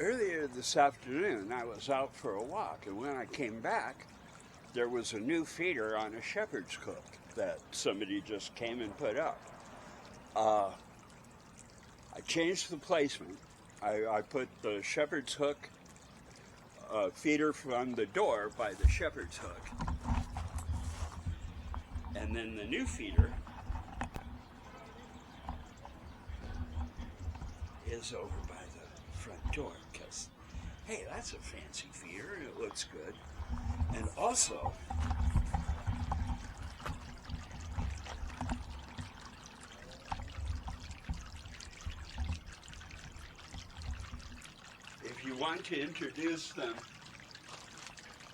Earlier this afternoon, I was out for a walk, and when I came back, there was a new feeder on a shepherd's hook that somebody just came and put up. Uh, I changed the placement. I put the shepherd's hook feeder from the door by the shepherd's hook, and then the new feeder is over by the front door because, hey, that's a fancy feeder and it looks good. And also, if you want to introduce them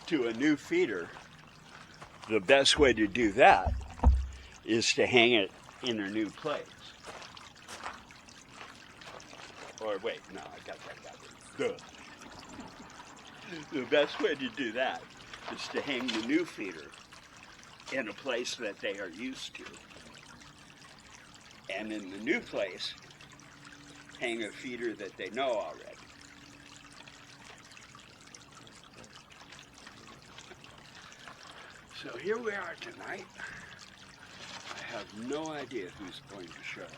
to a new feeder, the best way to do that is to hang it in a new place. Or wait, no, I got that backwards. The best way to do that is to hang the new feeder in a place that they are used to. And in the new place, hang a feeder that they know already. So here we are tonight. I have no idea who's going to show us.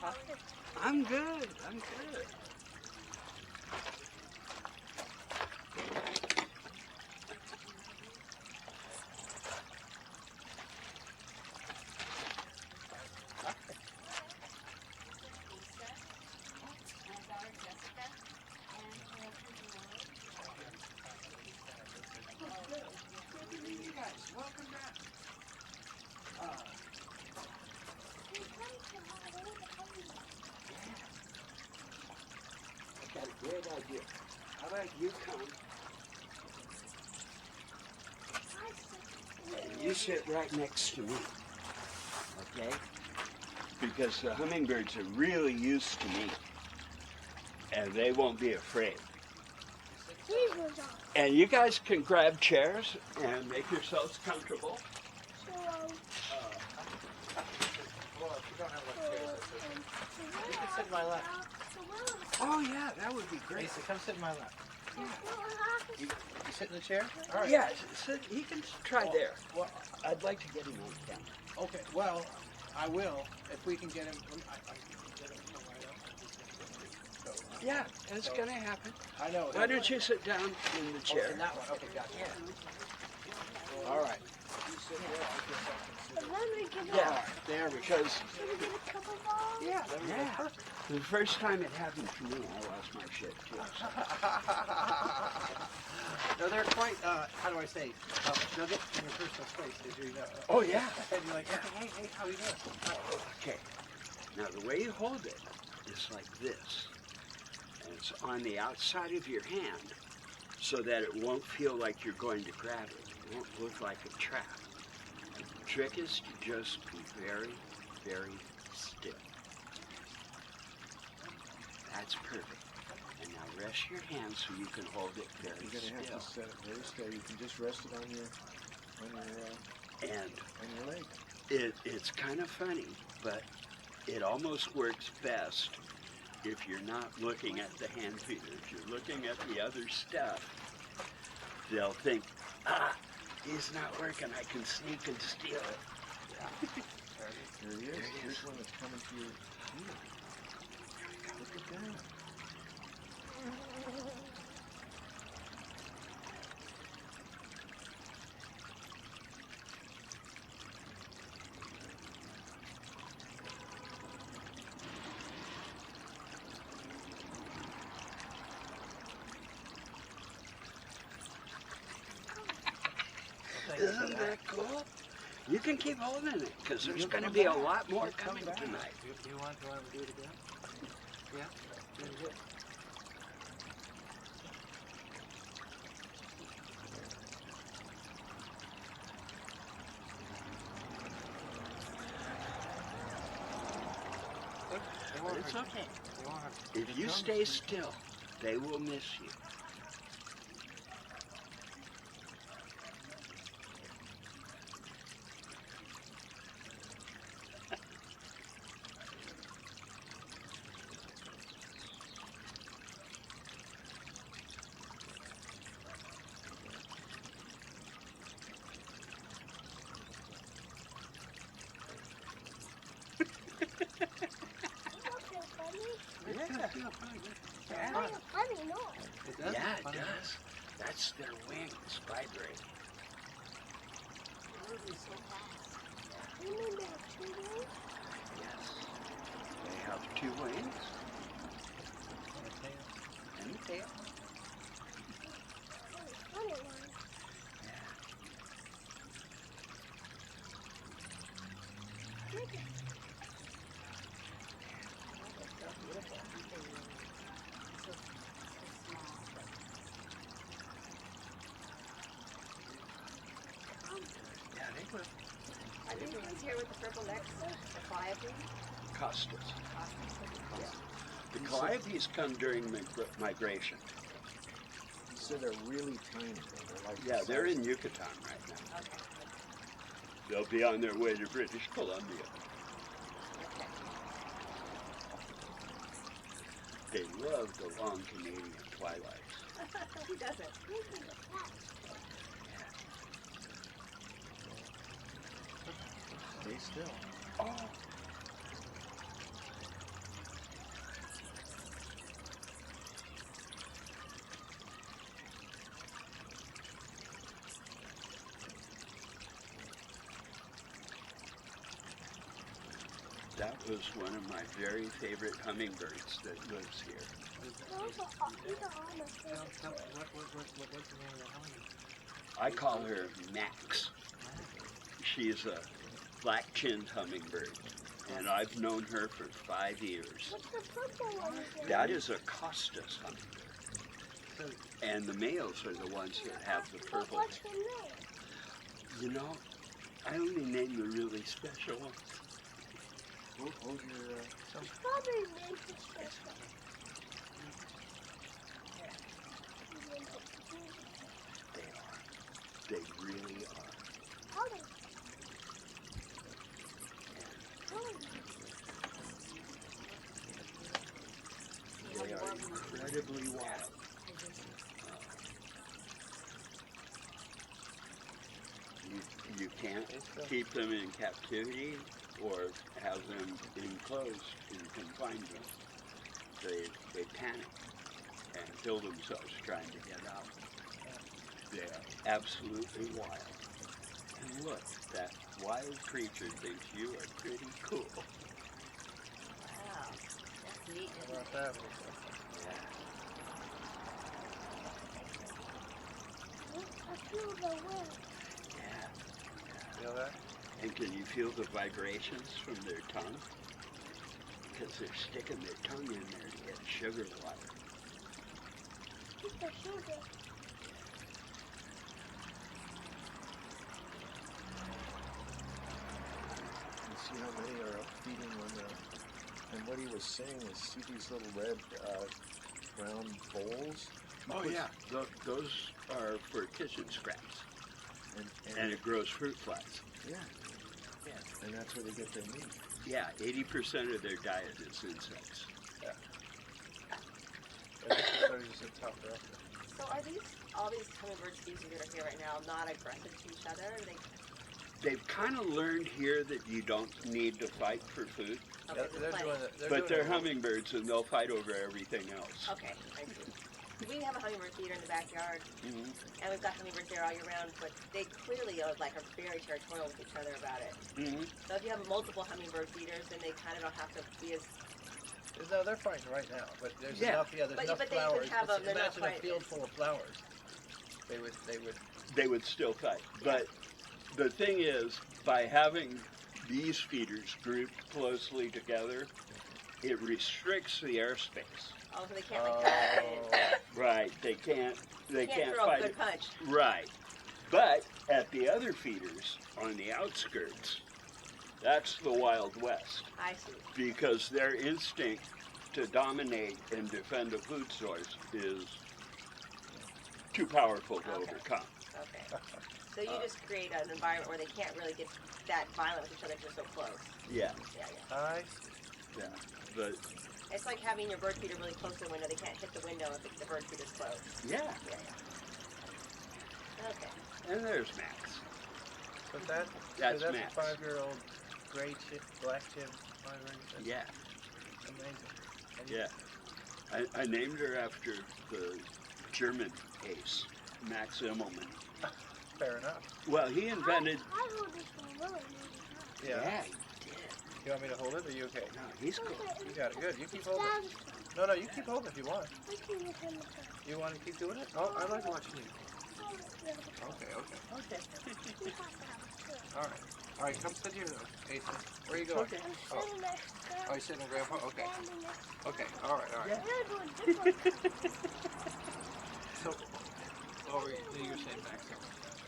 I'm good. I'm good. Welcome back. I got a great idea. How about you come and you sit right next to me, okay? Because the hummingbirds are really used to me, and they won't be afraid. And you guys can grab chairs and make yourselves comfortable. Well, if you don't have one chairs, you can sit in my lap. Oh yeah, that would be great. Lisa, come sit in my lap. You sit in the chair? All right. Yeah, so he can try there. Well, I'd like to get him on camera. okay. Well, I will if we can get him. I can get him to come right up. So, Yeah, it's gonna happen. I know. Why don't you sit down in the Oh, chair? in that one. Okay, gotcha. All right. You sit there. Yeah, There we go. because Yeah, there we go. yeah, Perfect. the first time it happened to me, I lost my shit too. No, they're quite, how do I say, nugget in your personal space, as you know. Oh yeah. And you're like, hey, how you doing? Okay. Now the way you hold it is like this, and it's on the outside of your hand, so that it won't feel like you're going to grab it. It won't look like a trap. The trick is to just be very, very still. That's perfect. And now rest your hand so you can hold it very You're gonna still. have to set it very still. You can just rest it on your And leg. it's kind of funny, but it almost works best if you're not looking at the hand feeder. If you're looking at the other stuff, they'll think, he's not working, I can sneak and steal it. There he is. Here's one that's coming to your heel. Look at that. Isn't that cool? You can keep holding it, because there's going to be a lot more coming tonight. You want to do it again? Yeah? Very good. But it's okay. They won't hurt. If you stay still, they will miss you. It does? Yeah, it Funny. does. That's their wings vibrating. Yes. They have two wings and a tail. Yeah, they will. Are these ones here with the purple necks, the calliope? Custis. Yeah. The calliopes come during migration. So they're really tiny. They're like Yeah, they're in Yucatan right now. Okay. They'll be on their way to British Columbia. They love the long Canadian twilights. Who doesn't? Stay still. Oh, That was one of my very favorite hummingbirds that lives here. Tell, what's the name of the hummingbird? I call her Max. She's a black-chinned hummingbird, and I've known her for 5 years. What's the purple one? That is a Costas hummingbird, So, and the males are the ones that have the But purple. what's her name? You know, I only name the really special ones. Hold your, Probably named it special. They are. They really are. Color. Color. They are incredibly wild. You can't keep them in captivity or have them enclosed in confinement. They panic and kill themselves trying to get out. They are absolutely wild. And look, that wild creature thinks you are pretty cool. Wow. That's neat. how about that? I feel the wind. Yeah. Feel that? And can you feel the vibrations from their tongue? Because they're sticking their tongue in there to get sugar water. It's the sugar. you see how many are up feeding on the, and what he was saying is, see these little red, round bowls? Oh yeah, those are for kitchen scraps, And and it grows fruit flies. yeah. And that's where they get their meat. Yeah, 80% of their diet is insects. They're just a tough breakfast. So are all these hummingbird species that are here right now not aggressive to each other? They've kind of learned here that you don't need to fight for food, Okay, They're plenty. doing it. but they're hummingbirds and they'll fight over everything else. Okay, I see. We have a hummingbird feeder in the backyard, Mhm. and we've got hummingbirds there all year round, but they clearly are very territorial with each other about it. Mhm. So if you have multiple hummingbird feeders, then they kind of don't have to be as... No, they're fine right now, but there's Yeah. enough. Yeah, there's But- enough but they would flowers. have 'em, they're not Imagine a quite field as- full of flowers. They would. They would still fight. But the thing is, by having these feeders grouped closely together, it restricts the airspace. Oh, so they can't like that. And Right, they can't can't throw a fight good it. punch. Right. But at the other feeders on the outskirts, that's the Wild West. I see. Because their instinct to dominate and defend a food source is too powerful to Okay. overcome. Okay. So you just create an environment where they can't really get that violent with each other because they're so close. Yeah, Yeah. I yeah. But It's like having your bird feeder really close to the window. They can't hit the window if the bird feeder's close. yeah, Okay. and there's Max. But that's That's a Max. 5-year-old gray chip, black chip, Yeah, amazing. And yeah. I named her after the German ace, Max Immelmann. Fair enough. Well, he invented. I hold this one really, really Yeah. He did. You want me to hold it? Or are you okay? No, he's cool. hard. You got it. Good. You keep It's holding it. Dad's No, one. no. You keep holding it if you want. We can look in the car. You want to keep doing it? Oh, I like watching you. Oh, yeah, the car. Okay. Okay. Okay. We have to have it too. All right. All right. Come sit here, Ethan. Where are you going? Okay. I'm Oh. sitting next to Oh, you sitting with Grandpa? Okay. Standing next to Okay. All right. All right. Yeah. We're doing different. So, what were you were saying back there?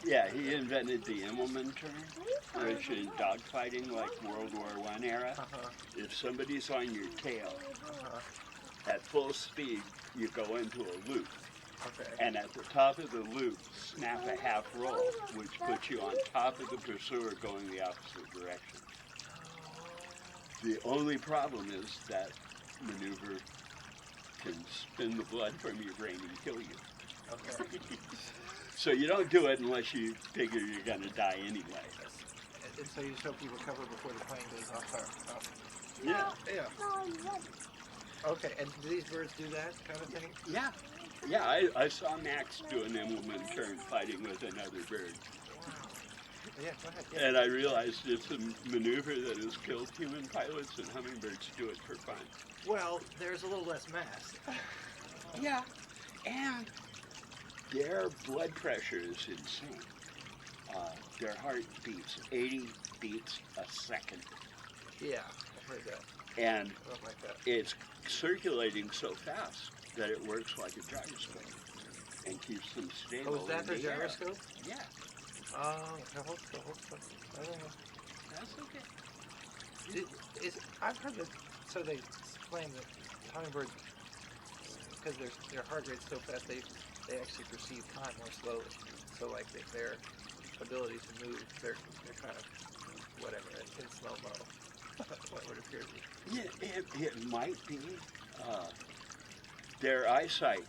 Yeah, he invented the Immelmann term, which in dogfighting, like World War I era, if somebody's on your tail at full speed, you go into a loop. Okay. And at the top of the loop, snap a half roll, which puts you on top of the pursuer going the opposite direction. The only problem is that maneuver can spin the blood from your brain and kill you. Okay. So you don't do it unless you figure you're going to die anyway. And so you just hope you recover before the plane goes off fire. Yeah, Yeah. No, I'm ready. Okay. And do these birds do that kind of thing? yeah. Yeah, I saw Max do an Immelmann turn fighting with another bird. Wow. Yeah, go ahead. Yeah. And I realized it's a maneuver that has killed human pilots, and hummingbirds do it for fun. Well, there's a little less mass. Yeah, and their blood pressure is insane. Their heart beats 80 beats a second, Yeah, I've heard that. and Something like that. it's circulating so fast that it works like a gyroscope and keeps them stable. Oh, is that in their the air. gyroscope? Yeah, Hold still. I don't know. that's okay. I've heard that. So they claim that hummingbirds, because their heart rate's so fast, they actually perceive time more slowly. So like their ability to move, they're kind of whatever in slow mo. What would appear to be. Yeah, it might be. Their eyesight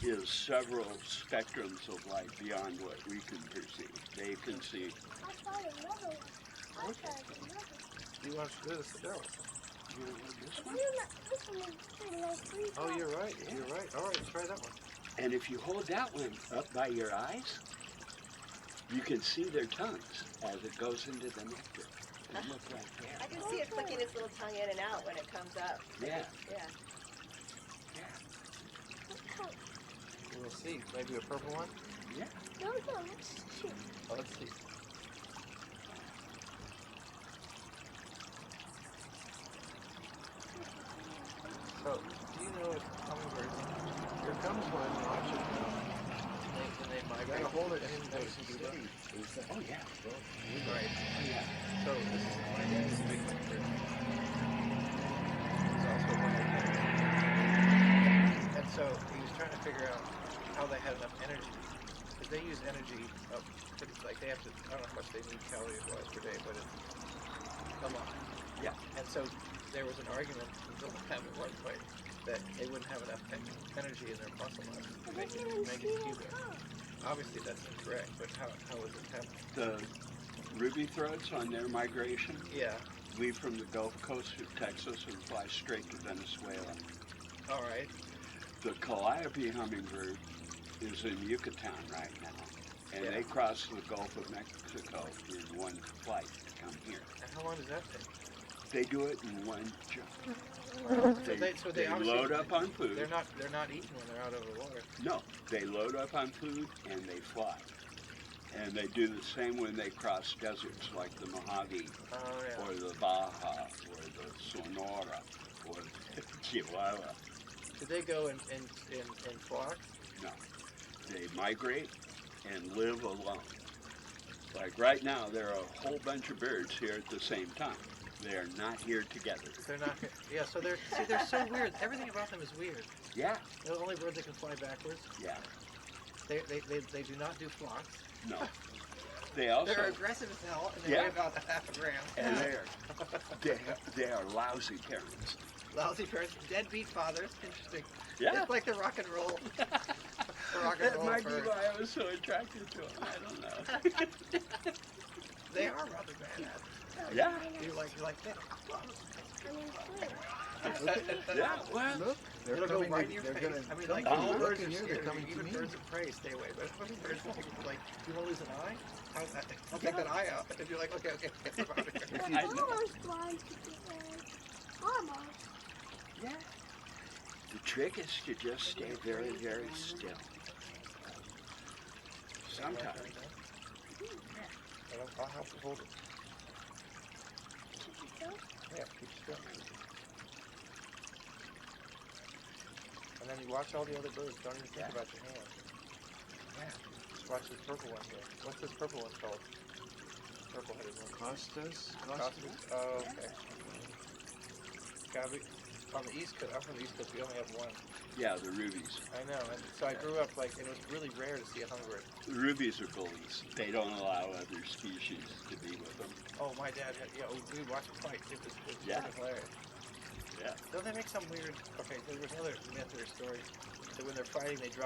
is several spectrums of light beyond what we can perceive. They can see. I found another one. I found another one. You want to do this? Go. You know, this one. This one is pretty like 3 Oh, times. you're right. You're right. All right, try that one. And if you hold that one up by your eyes, you can see their tongues as it goes into the nectar. And look right I there. can see it flicking its little tongue in and out when it comes up. Yeah, Yeah. yeah, Let's count. We'll see. Maybe a purple one. yeah. No, let's shoot. Oh, let's see. So, do you know if hummingbirds? Here comes one. Watch it now. And they You migrate. gotta hold it and in nice nice and and steady. steady. Oh yeah. Right. Oh yeah. So this is my dad's a big hummingbird. He's also one of the. And so he was trying to figure out how they had enough energy. Because they use energy up pretty, like they have to, I don't know how much they need calories wise per day, but it's a lot. Yeah. And so there was an argument until at one point that they wouldn't have enough energy in their muscle mass to But make they it didn't make see it it cube it. come. Obviously that's incorrect, but how was it happening? The ruby throats on their migration Yeah. leave from the Gulf Coast of Texas and fly straight to Venezuela. All right. The calliope hummingbird is in Yucatan right now, and Yeah. they cross the Gulf of Mexico in one flight to come here. And how long does that take? They do it in one jump. So they They obviously- load up on food. They're not eating when they're out over the water. No, they load up on food and they fly. And they do the same when they cross deserts like the Mojave Oh yeah. or the Baja or the Sonora or the Chihuahua. Do they go in flocks? No, they migrate and live alone. Like right now, there are a whole bunch of birds here at the same time. They are not here together. They're not. Yeah. So they're so weird. Everything about them is weird. Yeah, They're the only birds that can fly backwards. yeah, They do not do flocks. no. They also, They're aggressive as hell, and they Yeah. weigh about half a gram. and they are lousy parents. Lousy parents, deadbeat fathers. Interesting. Yeah. It's like the rock and roll. The rock and That roll might be bird. why I was so attracted to them. I don't know. They are rather badass. Yeah, You're like that. I mean, clear. yeah. Well, Look, they're It'll go coming. right in your They're face. gonna I mean, come like to all you. all Look birds in are here. scary. They're coming to Even me. birds of prey stay away. But when birds like, you want to lose an eye? I'll take that eye out. And you're like, okay, I'm out of here. I know. Almost blind to the end. Almost. Yeah. The trick is to just stay very, very still. Sometimes. I'll help you hold it. Yeah, keep still. And then you watch all the other birds. Don't even think about your hand. Yeah. Just watch this purple one here. What's this purple one called? Purple-headed one. Costas. Costas? Oh, okay. Gotta be on the East Coast. I'm from the East Coast. We only have one. Yeah, the rubies. I know. And so I grew up like, and it was really rare to see a hummingbird. The rubies are bullies. They don't allow other species to be with them. Oh, my dad had, yeah, we would watch them fight. It was Yeah. freaking hilarious. Yeah. Don't they make some weird, okay, there was another myth or story that when they're fighting, they drop